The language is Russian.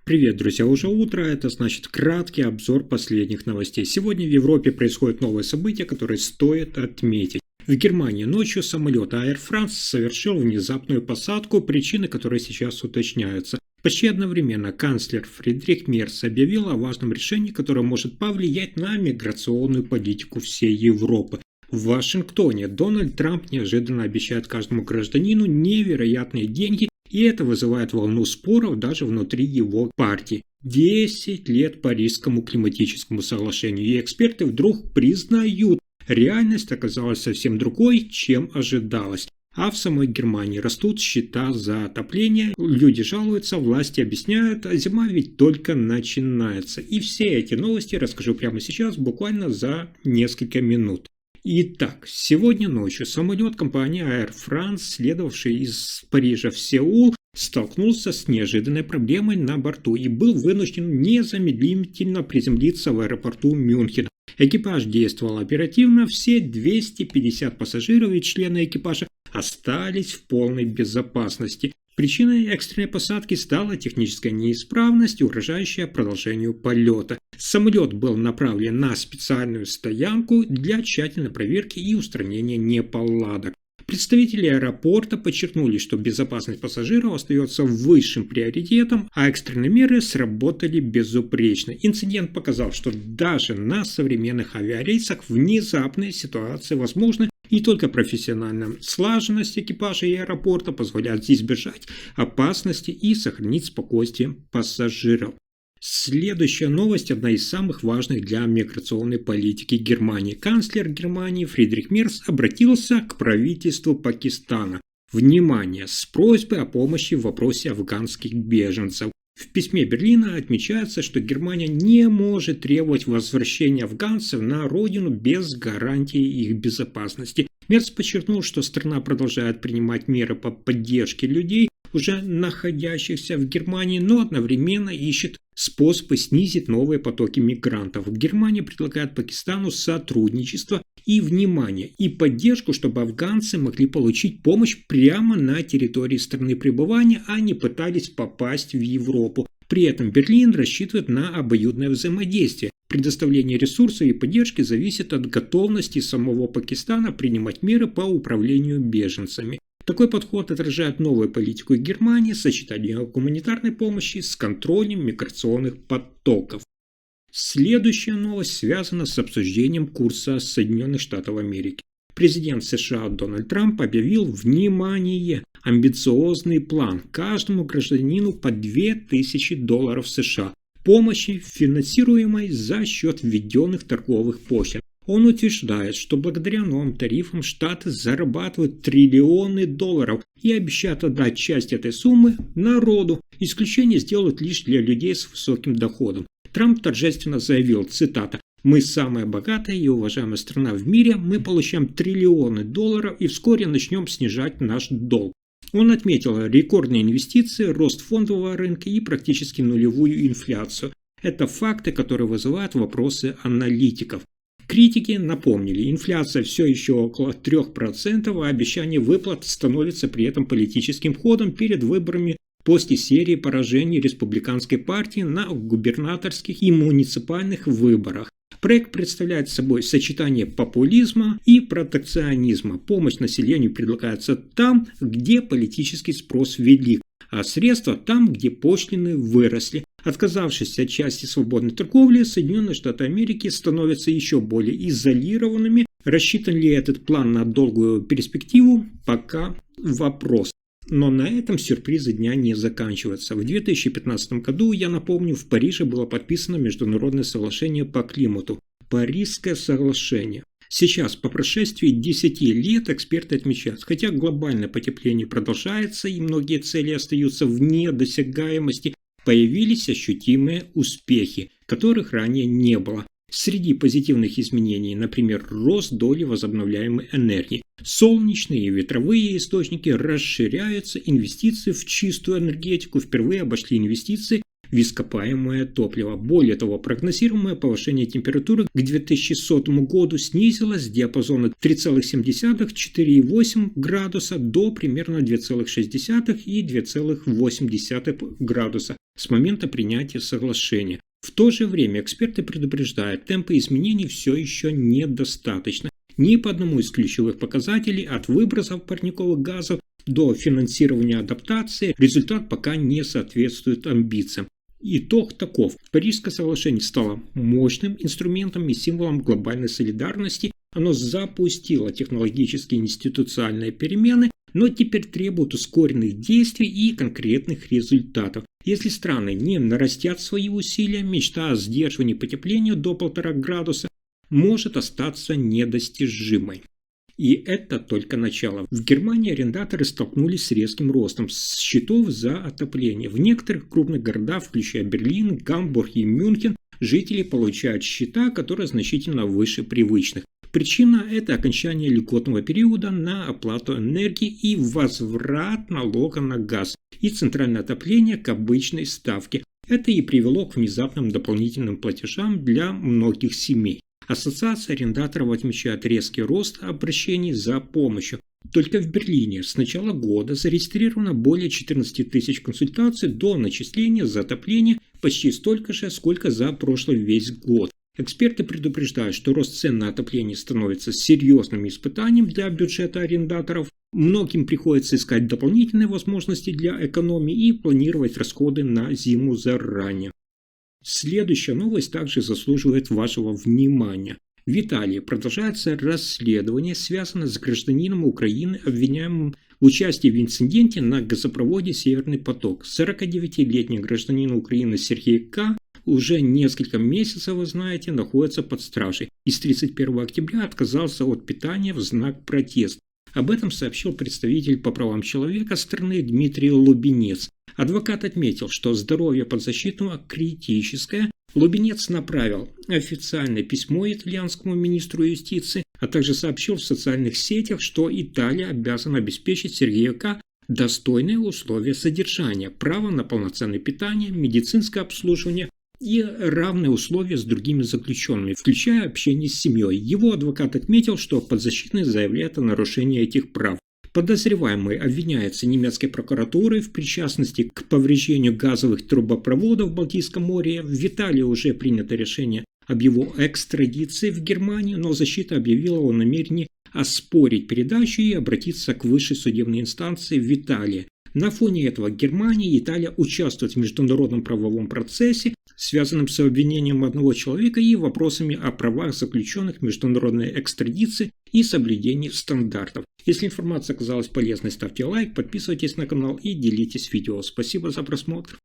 Привет, друзья, уже утро, это значит краткий обзор последних новостей. Сегодня в Европе происходит новое событие, которое стоит отметить. В Германии ночью самолет Air France совершил внезапную посадку, причины которой сейчас уточняются. Почти одновременно канцлер Фридрих Мерц объявил о важном решении, которое может повлиять на миграционную политику всей Европы. В Вашингтоне Дональд Трамп неожиданно обещает каждому гражданину невероятные деньги, и это вызывает волну споров даже внутри его партии. 10 лет Парижскому климатическому соглашению, и эксперты вдруг признают, реальность оказалась совсем другой, чем ожидалось. А в самой Германии растут счета за отопление, люди жалуются, власти объясняют, а зима ведь только начинается. И все эти новости расскажу прямо сейчас, буквально за несколько минут. Итак, сегодня ночью самолет компании Air France, следовавший из Парижа в Сеул, столкнулся с неожиданной проблемой на борту и был вынужден незамедлительно приземлиться в аэропорту Мюнхена. Экипаж действовал оперативно, все 250 пассажиров и члены экипажа остались в полной безопасности. Причиной экстренной посадки стала техническая неисправность, угрожающая продолжению полета. Самолет был направлен на специальную стоянку для тщательной проверки и устранения неполадок. Представители аэропорта подчеркнули, что безопасность пассажиров остается высшим приоритетом, а экстренные меры сработали безупречно. Инцидент показал, что даже на современных авиарейсах внезапные ситуации возможны, и только профессиональная слаженность экипажа и аэропорта позволяет избежать опасности и сохранить спокойствие пассажиров. Следующая новость – одна из самых важных для миграционной политики Германии. Канцлер Германии Фридрих Мерц обратился к правительству Пакистана. Внимание! С просьбой о помощи в вопросе афганских беженцев. В письме Берлина отмечается, что Германия не может требовать возвращения афганцев на родину без гарантии их безопасности. Мерц подчеркнул, что страна продолжает принимать меры по поддержке людей, уже находящихся в Германии, но одновременно ищет способы снизить новые потоки мигрантов. Германия предлагает Пакистану сотрудничество и внимание, и поддержку, чтобы афганцы могли получить помощь прямо на территории страны пребывания, а не пытались попасть в Европу. При этом Берлин рассчитывает на обоюдное взаимодействие. Предоставление ресурсов и поддержки зависит от готовности самого Пакистана принимать меры по управлению беженцами. Такой подход отражает новую политику Германии, сочетание гуманитарной помощи с контролем миграционных потоков. Следующая новость связана с обсуждением курса Соединенных Штатов Америки. Президент США Дональд Трамп объявил, внимание, амбициозный план каждому гражданину по $2000 США, помощи, финансируемой за счет введенных торговых пошлин. Он утверждает, что благодаря новым тарифам Штаты зарабатывают триллионы долларов и обещает отдать часть этой суммы народу. Исключение сделают лишь для людей с высоким доходом. Трамп торжественно заявил, цитата, «Мы самая богатая и уважаемая страна в мире, мы получаем триллионы долларов и вскоре начнем снижать наш долг». Он отметил рекордные инвестиции, рост фондового рынка и практически нулевую инфляцию. Это факты, которые вызывают вопросы аналитиков. Критики напомнили, инфляция все еще около 3%, а обещание выплат становится при этом политическим ходом перед выборами после серии поражений республиканской партии на губернаторских и муниципальных выборах. Проект представляет собой сочетание популизма и протекционизма. Помощь населению предлагается там, где политический спрос велик, а средства там, где пошлины выросли. Отказавшись от части свободной торговли, Соединенные Штаты Америки становятся еще более изолированными. Рассчитан ли этот план на долгую перспективу? Пока вопрос. Но на этом сюрпризы дня не заканчиваются. В 2015 году, я напомню, в Париже было подписано международное соглашение по климату. Парижское соглашение. Сейчас, по прошествии 10 лет, эксперты отмечают, хотя глобальное потепление продолжается и многие цели остаются вне досягаемости, появились ощутимые успехи, которых ранее не было. Среди позитивных изменений, например, рост доли возобновляемой энергии. Солнечные и ветровые источники расширяются, инвестиции в чистую энергетику впервые обошли инвестиции в ископаемое топливо. Более того, прогнозируемое повышение температуры к 2100 году снизилось с диапазона 3,7-4,8 градуса до примерно 2,6 и 2,8 градуса с момента принятия соглашения. В то же время эксперты предупреждают, темпы изменений все еще недостаточно. Ни по одному из ключевых показателей, от выбросов парниковых газов до финансирования адаптации, результат пока не соответствует амбициям. Итог таков. Парижское соглашение стало мощным инструментом и символом глобальной солидарности. Оно запустило технологические и институциональные перемены, но теперь требует ускоренных действий и конкретных результатов. Если страны не нарастят свои усилия, мечта о сдерживании потепления до 1,5 градуса может остаться недостижимой. И это только начало. В Германии арендаторы столкнулись с резким ростом счетов за отопление. В некоторых крупных городах, включая Берлин, Гамбург и Мюнхен, жители получают счета, которые значительно выше привычных. Причина – это окончание льготного периода на оплату энергии и возврат налога на газ и центральное отопление к обычной ставке. Это и привело к внезапным дополнительным платежам для многих семей. Ассоциация арендаторов отмечает резкий рост обращений за помощью. Только в Берлине с начала года зарегистрировано более 14 тысяч консультаций до начисления за отопление, почти столько же, сколько за прошлый весь год. Эксперты предупреждают, что рост цен на отопление становится серьезным испытанием для бюджета арендаторов. Многим приходится искать дополнительные возможности для экономии и планировать расходы на зиму заранее. Следующая новость также заслуживает вашего внимания. В Италии продолжается расследование, связанное с гражданином Украины, обвиняемым в участии в инциденте на газопроводе «Северный поток». 49-летний гражданин Украины Сергей К. уже несколько месяцев, вы знаете, находится под стражей и с 31 октября отказался от питания в знак протеста. Об этом сообщил представитель по правам человека страны Дмитрий Лубенец. Адвокат отметил, что здоровье подзащитного критическое. Лубенец направил официальное письмо итальянскому министру юстиции, а также сообщил в социальных сетях, что Италия обязана обеспечить Сергею К. достойные условия содержания, право на полноценное питание, медицинское обслуживание и равные условия с другими заключенными, включая общение с семьей. Его адвокат отметил, что подзащитный заявляет о нарушении этих прав. Подозреваемый обвиняется немецкой прокуратурой в причастности к повреждению газовых трубопроводов в Балтийском море. В Италии уже принято решение об его экстрадиции в Германию, но защита объявила о намерении оспорить передачу и обратиться к высшей судебной инстанции в Италии. На фоне этого Германия и Италия участвуют в международном правовом процессе, связанном с обвинением одного человека и вопросами о правах заключенных в международной экстрадиции и соблюдении стандартов. Если информация оказалась полезной, ставьте лайк, подписывайтесь на канал и делитесь видео. Спасибо за просмотр.